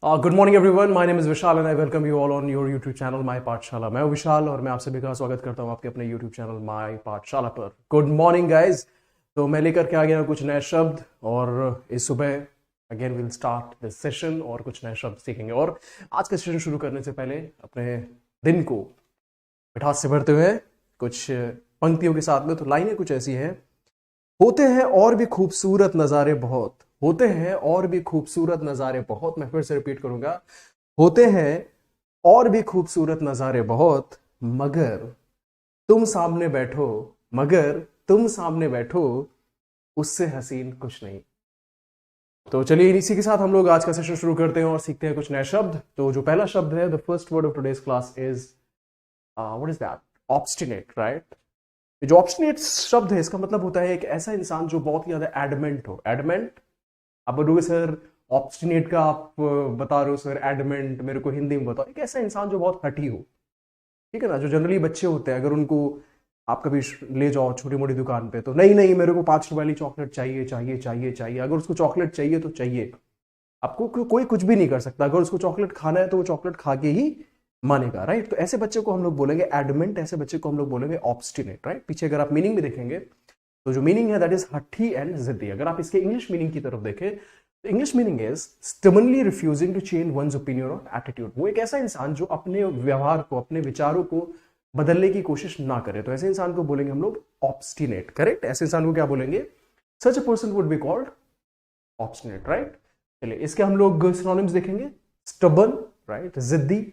Good morning everyone, my name is Vishal and I welcome you all on your YouTube channel my पाठशाला। मैं हूं विशाल और मैं आप सभी का स्वागत करता हूं आपके अपने यूट्यूब चैनल माय पाठशाला पर। Good morning guys. तो मैं लेकर के आ गया हूं कुछ नए शब्द और इस सुबह again will start this session और कुछ नए शब्द सीखेंगे। और आज का सेशन शुरू करने से पहले अपने दिन को मिठास से भरते हुए कुछ पंक्तियों के साथ में, तो लाइनें कुछ ऐसी हैं। होते हैं और भी खूबसूरत नजारे बहुत, होते हैं और भी खूबसूरत नजारे बहुत। मैं फिर से रिपीट करूंगा, होते हैं और भी खूबसूरत नजारे बहुत, मगर तुम सामने बैठो, मगर तुम सामने बैठो उससे हसीन कुछ नहीं। तो चलिए इसी के साथ हम लोग आज का सेशन शुरू करते हैं और सीखते हैं कुछ नए शब्द। तो जो पहला शब्द है, the first word of today's class is what is that? Obstinate, right? जो ऑब्स्टिनेट शब्द है, इसका मतलब होता है एक ऐसा इंसान जो बहुत ही ज्यादा एडमेंट हो। एडमेंट आप बोलोगे सर ऑब्स्टिनेट का आप बता रहे हो सर, एडमेंट मेरे को हिंदी में बताओ। एक ऐसा इंसान जो बहुत हठी हो, ठीक है ना? जो जनरली बच्चे होते हैं, अगर उनको आप कभी ले जाओ छोटी मोटी दुकान पे, तो नहीं नहीं मेरे को 5 रुपए वाली चॉकलेट चाहिए चाहिए चाहिए चाहिए। अगर उसको चॉकलेट चाहिए तो चाहिए, आपको कोई कुछ भी नहीं कर सकता। अगर उसको चॉकलेट खाना है तो वो चॉकलेट खा के ही मानेगा, राइट? तो ऐसे बच्चे को हम लोग बोलेंगे एडमेंट, ऐसे बच्चे को हम लोग बोलेंगे ऑब्स्टिनेट, राइट? पीछे अगर आप मीनिंग भी देखेंगे तो जो मीनिंग है दैट इज हठी एंड जिद्दी। अगर आप इसके इंग्लिश मीनिंग की तरफ देखें तो English meaning is stubbornly refusing to change one's opinion और एटीट्यूड। वो एक ऐसा इंसान जो अपने व्यवहार को, अपने विचारों को बदलने की कोशिश ना करे, तो ऐसे इंसान को बोलेंगे हम लोग ऑब्स्टिनेट, करेक्ट? ऐसे इंसान को क्या बोलेंगे? Such a person would be called obstinate, right? चलिए इसके हम लोग सिनोनिम्स देखेंगे। Stubborn, right? जिद्दी,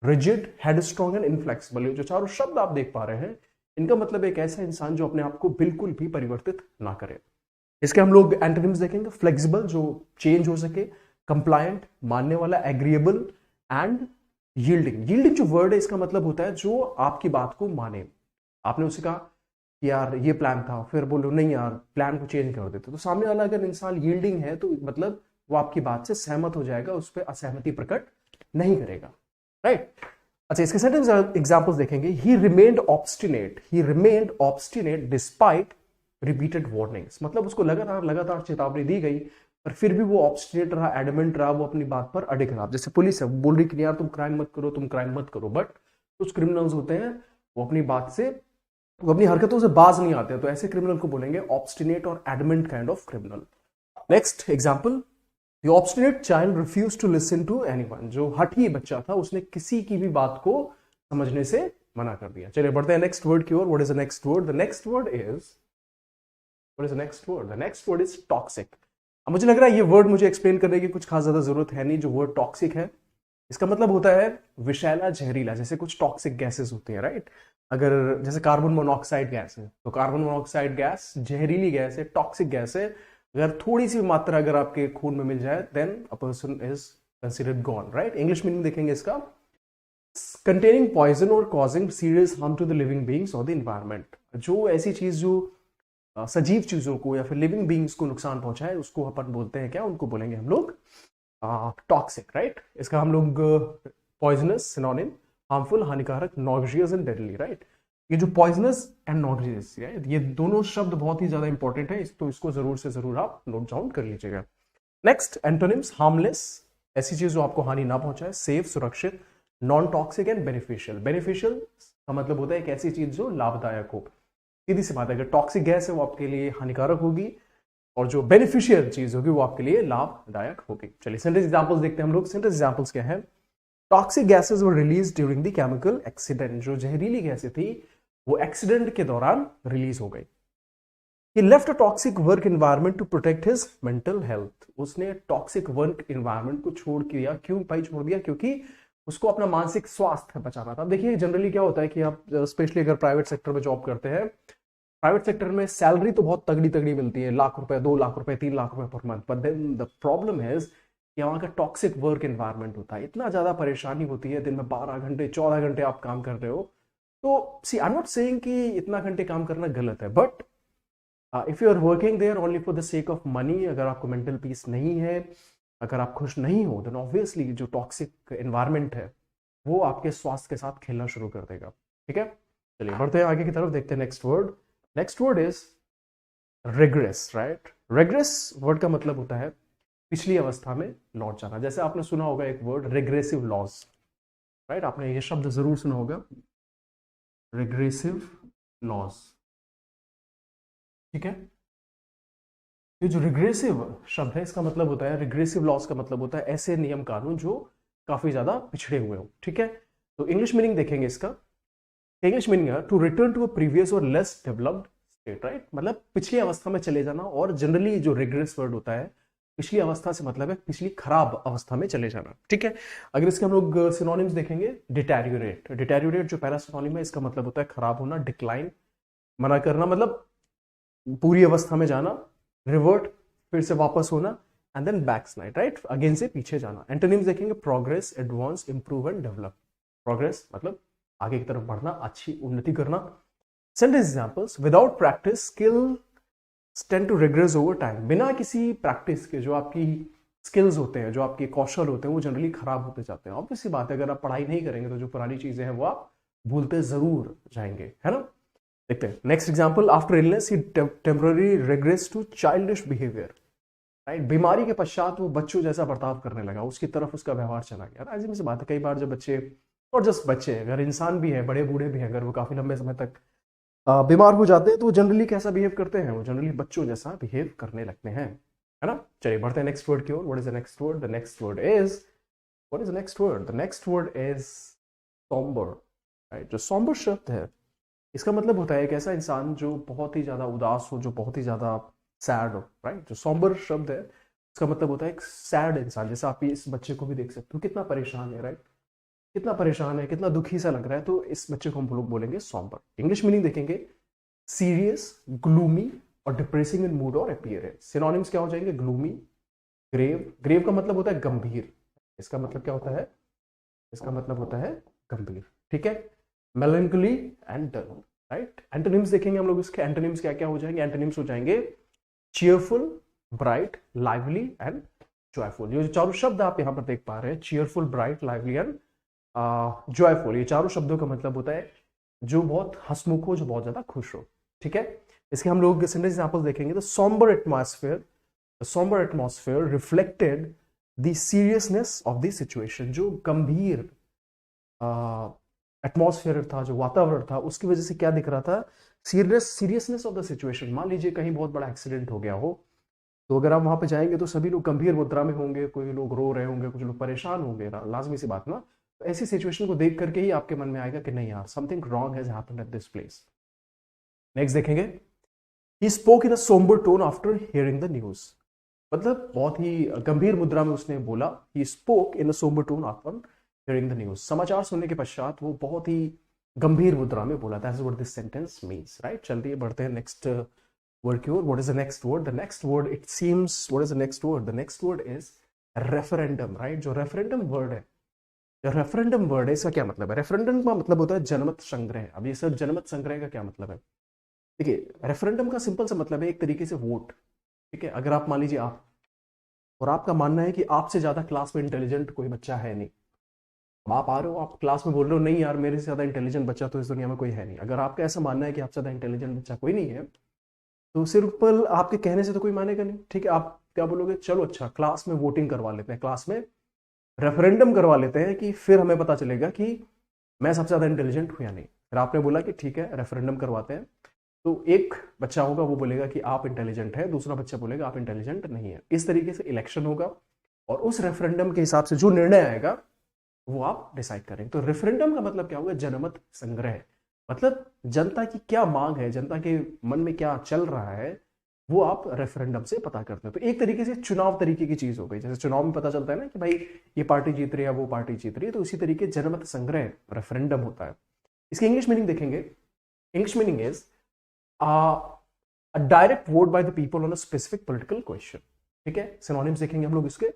रिजिड, हेडस्ट्रॉन्ग एंड इनफ्लेक्सिबल। ये जो चारों शब्द आप देख पा रहे हैं, इनका मतलब एक ऐसा इंसान जो अपने आप को बिल्कुल भी परिवर्तित ना करे। इसके हम लोग एंटोनिम्स देखेंगे। फ्लेक्सिबल, जो चेंज हो सके। कंप्लायंट, मानने वाला। Agreeable and yielding. यील्डिंग जो वर्ड है, इसका मतलब होता है जो आपकी बात को माने। आपने उसे कहा कि यार ये प्लान था, फिर बोलो नहीं यार प्लान को चेंज कर देते, तो सामने वाला अगर इंसान यील्डिंग है तो मतलब वो आपकी बात से सहमत हो जाएगा, उस पर असहमति प्रकट नहीं करेगा, राइट? अच्छा, इसके सेंटेंस एग्जांपल्स देखेंगे। ही रिमेन्ड ऑब्स्टिनेट, ही remained obstinate despite repeated warnings. मतलब उसको लगातार लगातार चेतावनी दी गई पर फिर भी वो ऑब्स्टिनेट रहा, एडमेंट रहा, वो अपनी बात पर अडिग रहा। जैसे पुलिस है, बोल रही कि यार तुम क्राइम मत करो, तुम क्राइम मत करो, बट कुछ क्रिमिनल्स होते हैं वो अपनी बात से, वो अपनी हरकतों से बाज नहीं आते, तो ऐसे क्रिमिनल को बोलेंगे ऑब्स्टिनेट और adamant kind of criminal. Next example, the obstinate child refuse to listen to anyone. जो हठी बच्चा था, उसने किसी की भी बात को समझने से मना कर दिया। चलिए बढ़ते हैं नेक्स्ट वर्ड की ओर। What is the next word? The next word is, what is the next word? The next word is toxic. अब मुझे लग रहा है ये वर्ड मुझे एक्सप्लेन करने की कुछ खास ज्यादा जरूरत है नहीं। जो वर्ड टॉक्सिक है, इसका मतलब होता है विषैला, जहरीला। जैसे कुछ टॉक्सिक गैसेस होती है, राइट? अगर जैसे कार्बन मोनोऑक्साइड गैस है, तो कार्बन मोनोऑक्साइड गैस जहरीली गैस है, टॉक्सिक गैस है। अगर थोड़ी सी मात्रा अगर आपके खून में मिल जाए, then a person is considered gone, right? English meaning देखेंगे इसका, कंटेनिंग पॉइजन और causing serious harm to the living beings और द एनवायरनमेंट। जो ऐसी चीज जो सजीव चीजों को या फिर लिविंग बीइंग्स को नुकसान पहुंचाए, उसको अपन बोलते हैं क्या? उनको बोलेंगे हम लोग टॉक्सिक, राइट? इसका हम लोग पॉइजनस सिनोनिम, हार्मफुल, हानिकारक, नॉक्सियस एंड डेडली, राइट? ये जो पॉइजनस एंड नॉक्सियस, ये दोनों शब्द बहुत ही ज्यादा इंपॉर्टेंट है, तो इसको जरूर से जरूर आप नोट डाउन कर लीजिएगा। नेक्स्ट एंटोनिम्स, हार्मलेस, ऐसी चीज जो आपको हानि ना पहुंचाए। सेफ, सुरक्षित। Non toxic and beneficial. Beneficial का मतलब होता है एक ऐसी चीज जो लाभदायक हो। सीधी सी बात है, अगर टॉक्सिक गैस है वो आपके लिए हानिकारक होगी और जो बेनिफिशियल चीज होगी वो आपके लिए लाभदायक होगी। चलिए सेंटेंस एग्जांपल्स देखते हैं हम लोग। सेंटेंस एग्जांपल्स क्या है? Toxic gases were release during the chemical accident. जो जहरीली गैसें थी वो एक्सीडेंट के दौरान रिलीज हो गई। He left a toxic work environment to protect his mental health. उसने टॉक्सिक वर्क एनवायरनमेंट को छोड़ दिया। क्यों भाई छोड़ दिया? क्योंकि उसको अपना मानसिक स्वास्थ्य बचाना था। देखिए जनरली क्या होता है कि आप स्पेशली अगर प्राइवेट सेक्टर में जॉब करते हैं, प्राइवेट सेक्टर में सैलरी तो बहुत तगड़ी तगड़ी मिलती है, लाख रुपए, 2 लाख रुपए, 3 लाख रुपए per month, but then the problem is कि वहां का टॉक्सिक वर्क एनवायरनमेंट होता है। इतना ज्यादा परेशानी होती है, दिन में 12 घंटे 14 घंटे आप काम कर रहे हो। तो see I am not saying कि इतना घंटे काम करना गलत है, but if you are working there only for the sake of money, अगर आपको मेंटल पीस नहीं है, अगर आप खुश नहीं हो, देन ऑब्वियसली जो टॉक्सिक एनवायरनमेंट है वो आपके स्वास्थ्य के साथ खेलना शुरू कर देगा। ठीक है, चलिए बढ़ते हैं आगे की तरफ, देखते हैं next word. Next word is regress, right? Regress word का मतलब होता है पिछली अवस्था में लौट जाना। जैसे आपने सुना होगा एक वर्ड रिग्रेसिव लॉज, राइट, आपने ये शब्द जरूर सुना होगा, रिग्रेसिव लॉज। ठीक है, ये जो रिग्रेसिव शब्द है इसका मतलब होता है, रिग्रेसिव लॉज का मतलब होता है ऐसे नियम कानून जो काफी ज्यादा पिछड़े हुए हो। ठीक है, तो इंग्लिश मीनिंग देखेंगे इसका। इंग्लिश मीनिंग है to return to a previous और लेस डेवलप्ड स्टेट, राइट, मतलब पिछली अवस्था में चले जाना। और जनरली जो रिग्रेस वर्ड होता है पिछली अवस्था से मतलब है पिछली खराब अवस्था में चले जाना। ठीक है, अगर इसके हम लोग सिनोनिम्स देखेंगे, डिटेरियोरेट। डिटेरियोरेट जो पहला सिनोनिम है इसका मतलब होता है खराब होना, डिक्लाइन, मना करना, मतलब पूरी अवस्था में जाना, रिवर्ट फिर से वापस होना, and then backslide, right, again से पीछे जाना। एंटोनिम्स देखेंगे, progress, advance, improve and develop. Progress मतलब आगे की तरफ बढ़ना, अच्छी उन्नति करना। Sentence examples, without practice skill tend to regress over time. बिना किसी प्रैक्टिस के जो आपकी स्किल्स होते हैं, जो आपके कौशल होते हैं, वो जनरली खराब होते जाते हैं। ऑब्वियस सी बात है, अगर आप पढ़ाई नहीं करेंगे तो जो पुरानी चीजें हैं वो आप भूलते जरूर जाएंगे, है ना। देखते हैं next example, after illness he temporary regress to childish behaviour, right, बीमारी के पश्चात वो बच्चों जैसा बर्ताव करने लगा, उसकी तरफ उसका व्यवहार चला गया। लाजिमी सी बात है, कई बार जब बच्चे, और जस्ट बच्चे, अगर इंसान भी है, बड़े बूढ़े भी हैं, अगर वो काफी लंबे समय तक बीमार हो जाते हैं तो वो जनरली कैसा बिहेव करते हैं, वो जनरली बच्चों जैसा बिहेव करने लगते हैं, है ना। चलिए बढ़ते हैं नेक्स्ट वर्ड की ओर। What is the next word? The next word is, what is the next word? The next word is sombre, right. जो सॉम्बर शब्द है इसका मतलब होता है एक ऐसा इंसान जो बहुत ही ज्यादा उदास हो, जो बहुत ही ज्यादा सैड हो, राइट। जो सॉम्बर शब्द है इसका मतलब होता है एक सैड इंसान। जैसे आप इस बच्चे को भी देख सकते हो, कितना परेशान है, राइट, कितना परेशान है, कितना दुखी सा लग रहा है, तो इस बच्चे को हम लोग बोलेंगे सॉम्बर। इंग्लिश मीनिंग देखेंगे, सीरियस, ग्लूमी और डिप्रेसिंग इन मूड और अपीयरेंस। सिनोनिम्स क्या हो जाएंगे? Gloomy, grave. ग्रेव का मतलब होता है गंभीर, इसका मतलब क्या होता है? इसका मतलब होता है गंभीर। ठीक है, melancholy and dull, right. Antonyms देखेंगे हम लोग, इसके एंटोनिम्स क्या क्या हो जाएंगे? एंटोनिम्स हो जाएंगे cheerful, bright, lively and joyful. ये जो चारों शब्द आप यहां पर देख पा रहे हैं, cheerful, bright, lively and joyful, ये चारों शब्दों का मतलब होता है जो बहुत हंसमुख हो, जो बहुत ज्यादा खुश हो। ठीक है, इसके हम लोग सेंटेंस एग्जांपल्स देखेंगे। तो sombre atmosphere reflected the seriousness of the situation. जो गंभीर एटमॉस्फेयर था, जो वातावरण था, उसकी वजह से क्या दिख रहा था? Seriousness of the situation. मान लीजिए कहीं बहुत बड़ा एक्सीडेंट हो गया हो, तो अगर आप वहां पे जाएंगे तो सभी लोग गंभीर मुद्रा में होंगे, कोई लोग रो रहे होंगे, कुछ लोग परेशान होंगे, लाजमी सी बात ना। तो ऐसी सिचुएशन को देख करके ही आपके मन में आएगा कि नहीं यार, something wrong has happened at this place. Next देखेंगे, he spoke in a sombre tone after hearing the news. मतलब बहुत ही गंभीर मुद्रा में उसने बोला, he spoke in a sombre tone after hearing the news. समाचार सुनने के पश्चात वो बहुत ही गंभीर मुद्रा में बोला। That's what this sentence means, right. चलिए बढ़ते हैं नेक्स्ट word की ओर। What is the next word? The next word, it seems, what is the next word? The next word is referendum, right? जो referendum word है, जो referendum word है, इसका क्या मतलब है? referendum का मतलब होता है जनमत संग्रह। अब ये सर जनमत संग्रह का क्या मतलब है? देखिए, referendum का सिंपल सा मतलब है एक तरीके से वोट। ठीक है, अगर आप मान लीजिए आप, और आपका मानना है कि आपसे ज्यादा क्लास में इंटेलिजेंट कोई बच्चा है नहीं, अब आप आ रहे हो, आप क्लास में बोल रहे हो नहीं यार, मेरे से ज्यादा इंटेलिजेंट बच्चा तो इस दुनिया में कोई है नहीं। अगर आपका ऐसा मानना है कि आपसे ज्यादा इंटेलिजेंट बच्चा कोई नहीं है, तो सिंपल आपके कहने से तो कोई मानेगा नहीं। ठीक है, आप क्या बोलोगे? चलो अच्छा, क्लास में वोटिंग करवा लेते हैं, क्लास में रेफरेंडम करवा लेते हैं कि फिर हमें पता चलेगा कि मैं सबसे ज्यादा इंटेलिजेंट हूं या नहीं। फिर आपने बोला कि ठीक है रेफरेंडम करवाते हैं, तो एक बच्चा होगा वो बोलेगा कि आप इंटेलिजेंट है, दूसरा बच्चा बोलेगा आप इंटेलिजेंट नहीं है। इस तरीके से इलेक्शन होगा और उस रेफरेंडम के हिसाब से जो निर्णय आएगा वो आप डिसाइड करेंगे। तो रेफरेंडम का मतलब क्या होगा? जनमत संग्रह। मतलब जनता की क्या मांग है, जनता के मन में क्या चल रहा है, वो आप रेफरेंडम से पता करते हैं। तो एक तरीके से चुनाव तरीके की चीज हो गई। जैसे चुनाव में पता चलता है ना कि भाई ये पार्टी जीत रही है, वो पार्टी जीत रही है, तो इसी तरीके जनमत संग्रह रेफरेंडम होता है। इसकी इंग्लिश मीनिंग देखेंगे। English meaning is a direct vote by the people on a specific political question. ठीक है, सिनोनिम्स देखेंगे हम लोग इसके।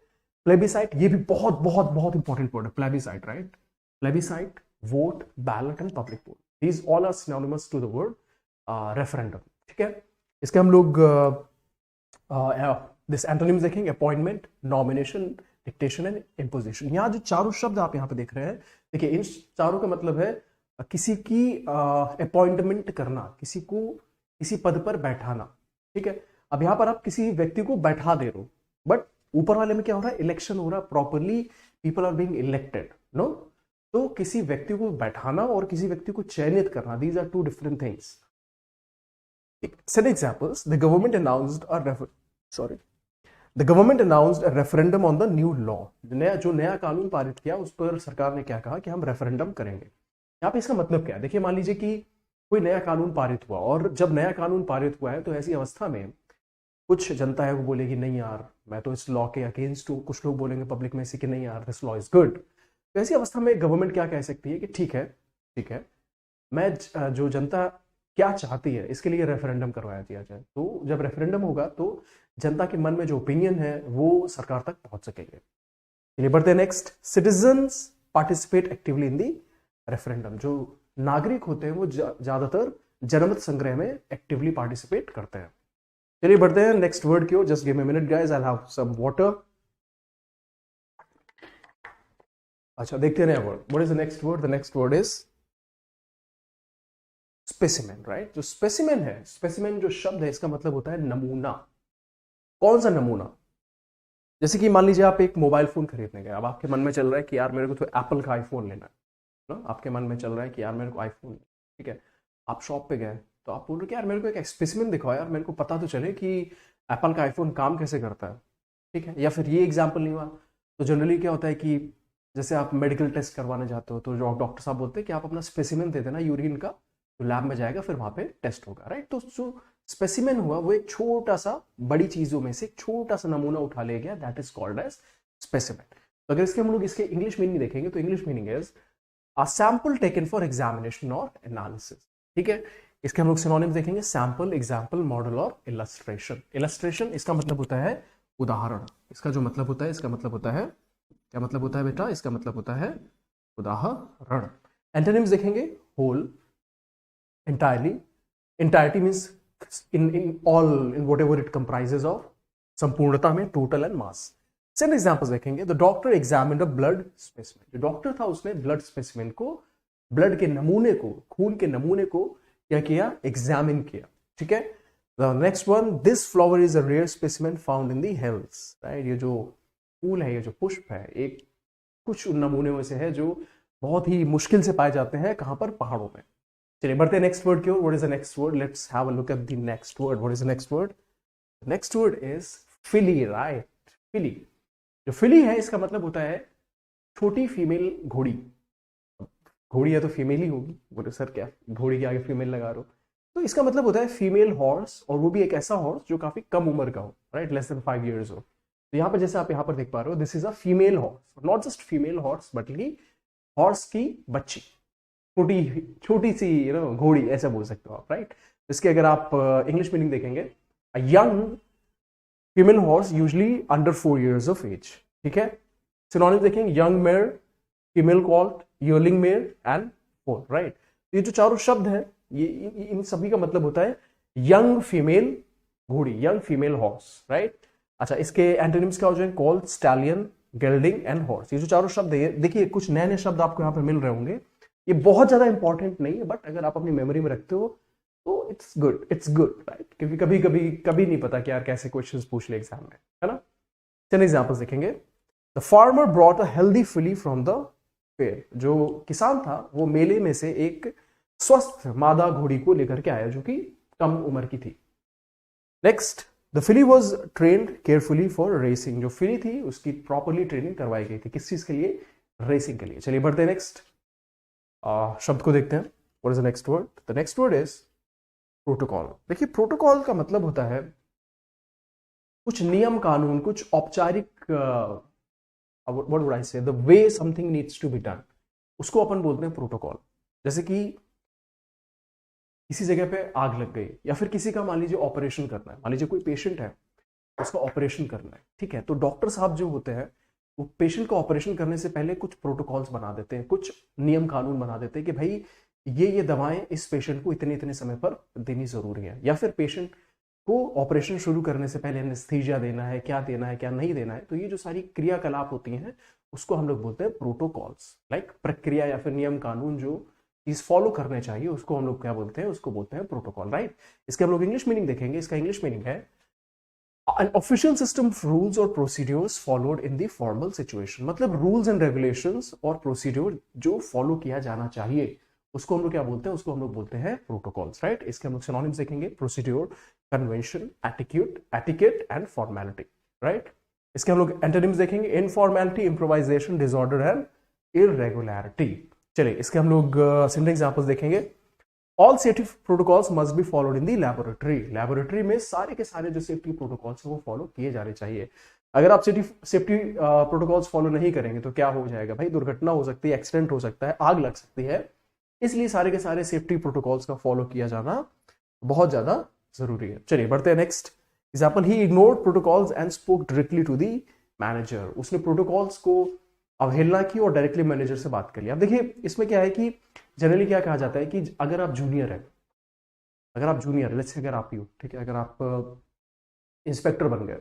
प्लेबिसाइट, ये भी बहुत बहुत बहुत इंपॉर्टेंट वर्ड है, plebiscite, right. Plebiscite, vote, ballot and public vote, these all are synonymous to the word referendum। ठीक है, इसके हम लोग दिस एंटोनिम्स देखेंगे। Appointment, nomination, dictation and imposition. यहाँ जो चारों शब्द आप यहाँ पे देख रहे हैं, देखिए इन चारों का मतलब है किसी की अपॉइंटमेंट करना, किसी को किसी पद पर बैठाना। ठीक है, अब यहाँ पर आप किसी व्यक्ति को बैठा दे रहे हो, बट ऊपर वाले में क्या हो रहा है, इलेक्शन हो रहा है, properly people are being elected, no. तो किसी व्यक्ति को बैठाना और किसी व्यक्ति को चयनित करना, these are two different things. Set examples. The government announced a referendum on the new law. जो नया कानून पारित किया उस पर सरकार ने क्या कहा कि हम रेफरेंडम करेंगे। यहाँ पे इसका मतलब क्या है, देखिए मान लीजिए कि कोई नया कानून पारित हुआ, और जब नया कानून पारित हुआ है तो ऐसी अवस्था में कुछ जनता है वो बोलेगी नहीं यार मैं तो इस लॉ के अगेंस्ट हूँ, कुछ लोग बोलेंगे पब्लिक में से कि नहीं यार दिस लॉ इज गुड। तो ऐसी अवस्था में गवर्नमेंट क्या कह सकती है कि ठीक है मैं जो जनता क्या चाहती है इसके लिए रेफरेंडम करवाया दिया जाए। तो जब रेफरेंडम होगा तो जनता के मन में जो ओपिनियन है वो सरकार तक पहुंच सकेंगे। चलिए बढ़ते हैं next. Citizens participate actively in the referendum. जो नागरिक होते हैं वो ज्यादातर जनमत संग्रह में एक्टिवली पार्टिसिपेट करते हैं। चलिए बढ़ते हैं नेक्स्ट वर्ड की ओर। Just give me a minute guys, I have some water. अच्छा देखते हैं नया word. What is the next word? The next word is specimen, right. जो स्पेसिमेन है, स्पेसिमेन जो शब्द है इसका मतलब होता है नमूना। कौन सा नमूना? जैसे कि मान लीजिए आप एक मोबाइल फोन खरीदने गए, अब आपके मन में चल रहा है कि यार मेरे को तो एप्पल का आईफोन लेना है ना, आपके मन में चल रहा है कि यार मेरे को आईफोन, ठीक है। आप शॉप पे गए तो आप बोल रहे कि यार मेरे को एक स्पेसिमेन दिखाओ यार, मेरे को पता तो चले कि एप्पल का आईफोन काम कैसे करता है, ठीक है। या फिर ये एग्जाम्पल नहीं हुआ तो जनरली क्या होता है कि जैसे आप मेडिकल टेस्ट करवाने जाते हो तो जो डॉक्टर साहब बोलते हैं कि आप अपना स्पेसिमेन दे देना यूरिन का, तो लैब में जाएगा फिर वहां पे टेस्ट होगा, राइट। तो जो स्पेसिमेन हुआ वो एक छोटा सा, बड़ी चीजों में से एक छोटा सा नमूना उठा ले गया, that is called as specimen. तो अगर इसके हम लोग इसके इंग्लिश मीनिंग देखेंगे तो English meaning is a sample taken for examination और एनालिसिस, ठीक है। इसके हम लोग सिनोनिम्स देखेंगे, सैंपल, एग्जाम्पल, मॉडल और इलस्ट्रेशन। इलस्ट्रेशन इसका मतलब होता है उदाहरण। इसका जो मतलब होता है, इसका मतलब होता है, क्या मतलब होता है बेटा? इसका मतलब होता है उदाहरण। एंटोनिम्स देखेंगे, whole, entirely. Entirety means in whatever it comprises of, संपूर्णता में, total and mass. Same examples देखेंगे। The doctor examined a blood specimen. जो डॉक्टर था उसने ब्लड स्पेसिमेन को, ब्लड के नमूने को, खून के नमूने को क्या किया? एग्जामिन किया, ठीक है। The next one, this flower is a rare specimen found in the hills, right. ये जो फूल है, ये जो पुष्प है, एक कुछ उन नमूने में से है जो बहुत ही मुश्किल से पाए जाते हैं, कहां पर? पहाड़ों में। चलिए बढ़ते हैं नेक्स्ट वर्ड की ओर। What is the next word? Let's have a look at the next word. What is the next word? Next word is filly, right. Filly. जो फिली है इसका मतलब होता है छोटी फीमेल घोड़ी। घोड़ी है तो फीमेल ही होगी, बोले सर क्या घोड़ी के आगे फीमेल लगा रहे हो? तो इसका मतलब होता है फीमेल हॉर्स, और वो भी एक ऐसा हॉर्स जो काफी कम उम्र का हो, राइट, लेस देन 5 years हो। तो यहाँ पर जैसे आप यहाँ पर देख पा रहे हो, this is a female horse, not just female horse बल्कि हॉर्स की बच्ची, छोटी छोटी सी घोड़ी, ऐसा बोल सकते हो आप, राइट। इसके अगर आप इंग्लिश मीनिंग देखेंगे, a young female horse usually under 4 years of age, ठीक है। सिनोनिम देखेंगे, young mare, female colt, yearling mare and foal, right. ये जो चारों शब्द है, ये इन सभी का मतलब होता है यंग फीमेल घोड़ी, यंग फीमेल हॉर्स, राइट। अच्छा, इसके एंटोनिम्स क्या हो जाएंगे? Colt, stallion, gelding and horse. ये जो चारों शब्द है, देखिए कुछ नए नए शब्द आपको यहाँ पर मिल रहे होंगे। ये बहुत ज्यादा इंपॉर्टेंट नहीं है, बट अगर आप अपनी मेमोरी में रखते हो तो इट्स गुड, राइट। क्योंकि कभी नहीं पता कि यार कैसे क्वेश्चंस पूछ ले एग्जाम में, है ना। चलिए एग्जांपल्स देखेंगे। The farmer brought a healthy filly from the fair. जो किसान था वो मेले में से एक स्वस्थ मादा घोड़ी को लेकर के आया जो कि कम उम्र की थी। Next, the filly was trained carefully for racing. जो फिली थी उसकी प्रॉपरली ट्रेनिंग करवाई गई थी, किस चीज के लिए? रेसिंग के लिए। चलिए बढ़ते हैं नेक्स्ट शब्द को देखते हैं। What is the next word? The next word is protocol. देखिए प्रोटोकॉल का मतलब होता है कुछ नियम कानून, कुछ औपचारिक, what would I say, the way something needs to be done, उसको अपन बोलते हैं प्रोटोकॉल। जैसे कि किसी जगह पे आग लग गई, या फिर किसी का मान लीजिए ऑपरेशन करना है, मान लीजिए कोई पेशेंट है उसका ऑपरेशन करना है, ठीक है। तो डॉक्टर साहब जो होते हैं वो पेशेंट का ऑपरेशन करने से पहले कुछ प्रोटोकॉल्स बना देते हैं, कुछ नियम कानून बना देते हैं कि भाई ये दवाएं इस पेशेंट को इतने इतने समय पर देनी जरूरी है, या फिर पेशेंट को ऑपरेशन शुरू करने से पहले एनेस्थीसिया देना है, क्या देना है क्या नहीं देना है। तो ये जो सारी क्रियाकलाप होती हैं उसको हम लोग बोलते हैं प्रोटोकॉल्स, लाइक प्रक्रिया या फिर नियम कानून जो चीज फॉलो करने चाहिए उसको हम लोग क्या बोलते हैं? उसको बोलते हैं प्रोटोकॉल, राइट। इसके हम लोग इंग्लिश मीनिंग देखेंगे। इसका इंग्लिश मीनिंग है An official system of rules or procedures followed in the formal situation, मतलब rules and regulations और procedure जो follow किया जाना चाहिए उसको हम लोग क्या बोलते हैं, उसको हम लोग बोलते हैं protocols, right? इसके हम लोग synonyms देखेंगे, procedure, convention, etiquette and formality, right? इसके हम लोग antonyms देखेंगे, informality, improvisation, disorder and irregularity. चलिए इसके हम लोग simple examples देखेंगे. All safety protocols must be followed in the laboratory. Laboratory में सारे के सारे जो सेफ्टी प्रोटोकॉल्स हैं वो फॉलो किए जाने चाहिए. अगर आप सेफ्टी प्रोटोकॉल्स फॉलो नहीं करेंगे तो क्या हो जाएगा भाई, दुर्घटना हो सकती है, एक्सीडेंट हो सकता है, आग लग सकती है. इसलिए सारे के सारे सेफ्टी प्रोटोकॉल्स का फॉलो किया जाना बहुत ज्यादा जरूरी है. चलिए बढ़ते हैं next example. He ignored protocols and spoke directly to the manager. उसने प्रोटोकॉल्स को अवहेलना की और डायरेक्टली मैनेजर से बात कर लिया. अब देखिए इसमें क्या है कि जनरली क्या कहा जाता है कि अगर आप जूनियर है, लेट्स से अगर आप ही हो, ठीक है, अगर आप इंस्पेक्टर बन गए,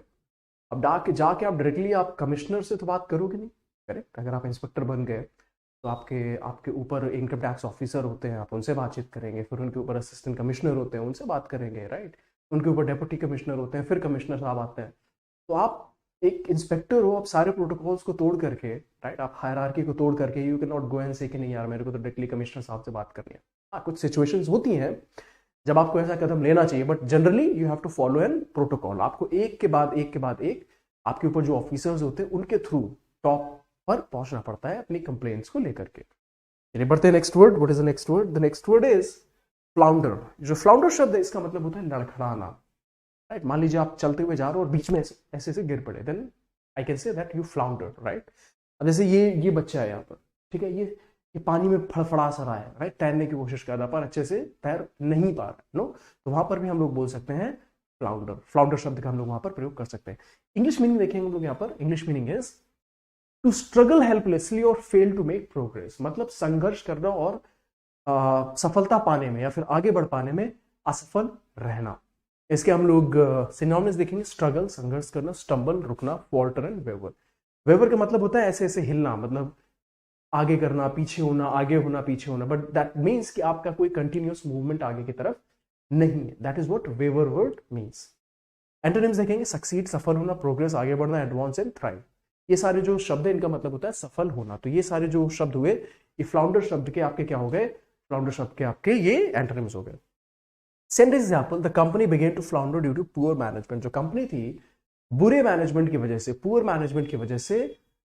अब जाके आप डायरेक्टली आप कमिश्नर से तो बात करोगे नहीं, करेक्ट. अगर आप इंस्पेक्टर बन गए तो आपके ऊपर इनकम टैक्स ऑफिसर होते हैं, आप उनसे बातचीत करेंगे, फिर उनके ऊपर असिस्टेंट कमिश्नर होते हैं, उनसे बात करेंगे, राइट. उनके ऊपर डेप्यूटी कमिश्नर होते हैं, फिर कमिश्नर साहब आते हैं. तो आप एक इंस्पेक्टर हो, आप सारे प्रोटोकॉल्स को तोड़ करके, राइट, आप हायरार्की को तोड़ करके you can not go and से कि नहीं यार मेरे को तो डायरेक्टली कमिश्नर साहब से बात करनी है. हाँ, कुछ सिचुएशंस होती हैं जब आपको ऐसा कदम लेना चाहिए, but generally you have to follow an protocol. आपको एक के बाद एक आपके ऊपर जो ऑफिसर्स होते हैं उनके थ्रू टॉप पर पहुंचना पड़ता है अपनी कंप्लेंट्स को लेकर के. चलिए बढ़ते हैं next word. What is the next word? The next word is flounder. जो फ्लाउंडर शब्द है इसका मतलब होता है लड़खड़ाना, राइट. मान लीजिए आप चलते हुए जा रहे हो और बीच में ऐसे गिर पड़े, then I can say that you flounder, right. अब जैसे ये बच्चा है यहाँ पर, ठीक है, ये पानी में फड़फड़ा सा रहा है, राइट, तैरने की कोशिश कर रहा है पर अच्छे से तैर नहीं पा रहा है, नो. तो वहां पर भी हम लोग बोल सकते हैं फ्लाउंडर. फ्लाउंडर शब्द का हम लोग वहां पर प्रयोग कर सकते हैं. इंग्लिश मीनिंग देखेंगे हम लोग यहाँ पर. English meaning is to struggle helplessly और फेल टू मेक प्रोग्रेस. मतलब संघर्ष करना और सफलता पाने में या फिर आगे बढ़ पाने में असफल रहना. इसके हम लोग सिनोनिम्स देखेंगे. स्ट्रगल संघर्ष करना, स्टम्बल रुकना, फॉल्टर एंड वेवर. वेवर का मतलब होता है ऐसे ऐसे हिलना, मतलब आगे करना, पीछे होना, आगे होना, पीछे होना, बट दैट मीन्स कि आपका कोई कंटिन्यूअस मूवमेंट आगे की तरफ नहीं है. That is what whatever word means. Antonyms देखेंगे. सक्सीड सफल होना, प्रोग्रेस आगे बढ़ना, एडवांस एंड थ्राइव. ये सारे जो शब्द है इनका मतलब होता है सफल होना. तो ये सारे जो शब्द हुए ये फ्लाउंडर शब्द के आपके क्या हो गए? फ्लाउंडर शब्द के आपके ये एंटोनिम्स हो गए. Second example, the company begin to flounder due to poor management. जो कंपनी थी बुरे मैनेजमेंट की वजह से, पुअर मैनेजमेंट की वजह से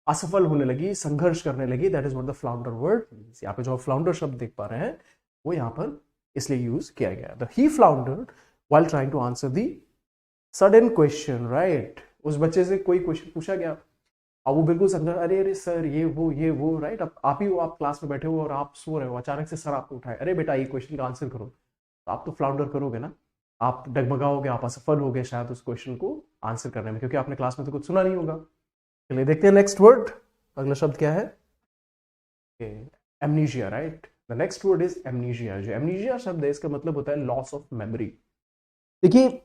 असफल होने लगी, संघर्ष करने लगी. That is what the flounder word means. यहाँ पे जो फ्लाउंडर शब्द देख पा रहे हैं वो यहाँ पर इसलिए यूज किया गया. The he flounder while trying to answer the sudden question, right. उस बच्चे से कोई क्वेश्चन पूछा गया और वो बिल्कुल संघर्ष, अरे सर ये वो, राइट. अब आप ही हो, आप क्लास में बैठे हो और आप सो रहे हो, अचानक से सर आपको उठाए, अरे बेटा ये क्वेश्चन का आंसर करो. तो आप तो फ्लाउंडर करोगे ना, आप डगमगाओगे, आप असफल हो गए शायद उस क्वेश्चन को आंसर करने में, क्योंकि आपने क्लास में तो कुछ सुना नहीं होगा. चलिए देखते हैं नेक्स्ट वर्ड. अगला शब्द क्या है? Amnesia, right. The next word is amnesia. जो एमनीशिया शब्द है इसका मतलब होता है लॉस ऑफ मेमोरी. देखिए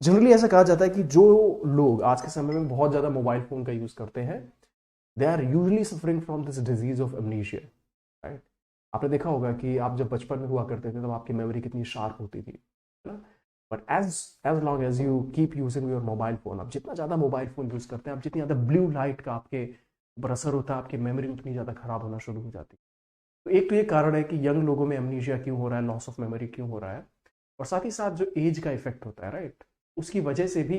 जनरली ऐसा कहा जाता है कि जो लोग आज के समय में बहुत ज्यादा मोबाइल फोन का यूज करते हैं they are usually suffering from this disease of amnesia, right. आपने देखा होगा कि आप जब बचपन में हुआ करते थे तब आपकी मेमोरी कितनी शार्प होती थी, है ना. But as long as you keep using your mobile phone, आप जितना ज़्यादा मोबाइल फोन यूज़ करते हैं, आप जितनी ज़्यादा ब्लू लाइट का आपके ऊपर असर होता है, आपकी मेमोरी उतनी ज़्यादा खराब होना शुरू हो जाती है. तो एक तो ये कारण है कि यंग लोगों में एमनीशिया क्यों हो रहा है, लॉस ऑफ मेमोरी क्यों हो रहा है, और साथ ही साथ जो एज का इफेक्ट होता है, राइट, उसकी वजह से भी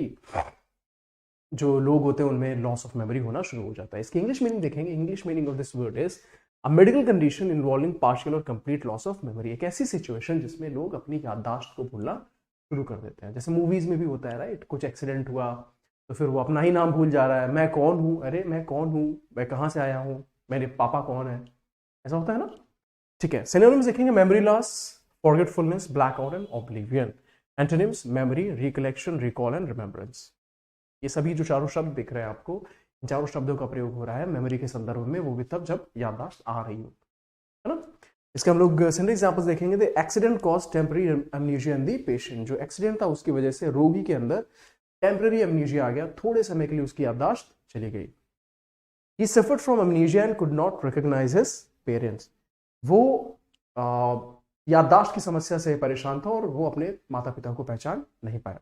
जो लोग होते हैं उनमें लॉस ऑफ मेमोरी होना शुरू हो जाता है. इसकी इंग्लिश मीनिंग देखेंगे. English meaning of this word is a medical condition involving partial और कंप्लीट लॉस ऑफ मेमोरी. एक ऐसी सिचुएशन जिसमें लोग अपनी याददाश्त को भूलना शुरू कर देते हैं. जैसे मूवीज में भी होता है, राइट. कुछ एक्सीडेंट हुआ तो फिर वो अपना ही नाम भूल जा रहा है. मैं कौन हूँ, अरे मैं कौन हूँ, मैं कहाँ से आया हूँ, मेरे पापा कौन है, ऐसा होता है ना. ठीक है. सिनोनिम्स देखेंगे. Memory loss, forgetfulness, blackout and oblivion. Antonyms memory, recollection, recall and remembrance. ये सभी जो चारों शब्द दिख रहे हैं आपको, इन चारों शब्दों का प्रयोग हो रहा है मेमोरी के संदर्भ में, वो भी तब जब याददाश्त आ रही हो, है ना. इसके हम लोग सिंपल एग्जांपल्स देखेंगे. The accident cause temporary amnesia in the patient. जो एक्सीडेंट था उसकी वजह से रोगी के अंदर टेम्पररी एमनीशिया आ गया, थोड़े समय के लिए उसकी याददाश्त चली गई. He suffered from amnesia and could not recognise his parents. वो याददाश्त की समस्या से परेशान था और वो अपने माता पिता को पहचान नहीं पाया.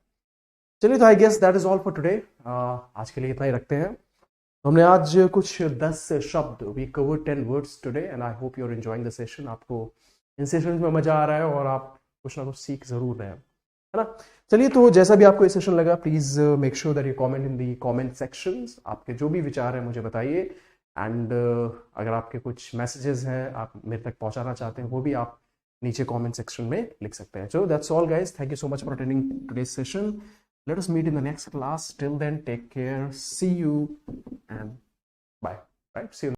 चलिए, तो I guess that is all for today. आज के लिए इतना ही रखते हैं। तो हमने आज कुछ 10 शब्द, we cover 10 words today and I hope you are enjoying the session. आपको इन सेशंस में मजा आ रहा है और आप कुछ ना कुछ सीख जरूर रहे हैं, है ना। चलिए, तो जैसा भी आपको ये सेशन लगा, please make sure that you comment in the comment sections. आपके जो भी विचार हैं मुझे बताइए एंड अगर आपके कुछ मैसेजेस हैं आप मेरे तक पहुंचाना चाहते हैं, वो भी आप नीचे कमेंट सेक्शन में लिख सकते हैं। So that's all guys, thank you so much for attending today's session. Let us meet in the next class. Till then, take care. See you and bye. Right? See you.